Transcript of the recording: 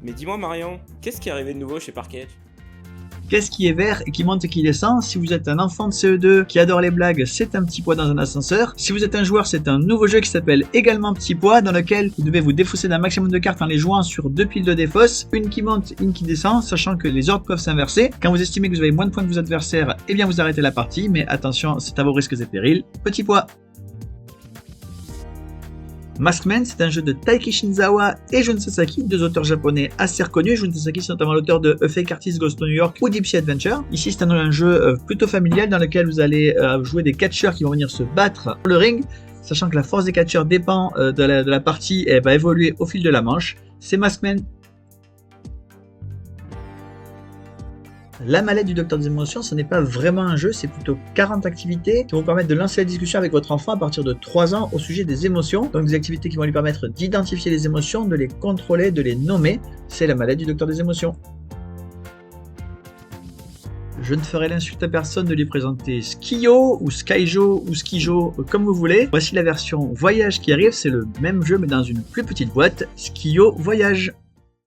Mais dis-moi Marion, qu'est-ce qui est arrivé de nouveau chez Parquet? Qu'est-ce qui est vert et qui monte et qui descend? Si vous êtes un enfant de CE2 qui adore les blagues, c'est un petit pois dans un ascenseur. Si vous êtes un joueur, c'est un nouveau jeu qui s'appelle également Petit Pois, dans lequel vous devez vous défausser d'un maximum de cartes en les jouant sur 2 piles de défausse, une qui monte, une qui descend, sachant que les ordres peuvent s'inverser. Quand vous estimez que vous avez moins de points que vos adversaires, eh bien vous arrêtez la partie, mais attention, c'est à vos risques et périls. Petit Pois. Maskman, c'est un jeu de Taiki Shinzawa et Jun Sasaki, deux auteurs japonais assez reconnus. Jun Sasaki, c'est notamment l'auteur de A Fake Artist Goes to New York ou Deep Sea Adventure. Ici, c'est un jeu plutôt familial dans lequel vous allez jouer des catcheurs qui vont venir se battre dans le ring, sachant que la force des catcheurs dépend de la partie et elle va évoluer au fil de la manche. C'est Maskman. La mallette du Docteur des émotions, ce n'est pas vraiment un jeu, c'est plutôt 40 activités qui vont vous permettre de lancer la discussion avec votre enfant à partir de 3 ans au sujet des émotions. Donc des activités qui vont lui permettre d'identifier les émotions, de les contrôler, de les nommer. C'est la mallette du Docteur des émotions. Je ne ferai l'insulte à personne de lui présenter Skio ou Skyjo ou Skijo comme vous voulez. Voici la version voyage qui arrive, c'est le même jeu mais dans une plus petite boîte. Skio Voyage.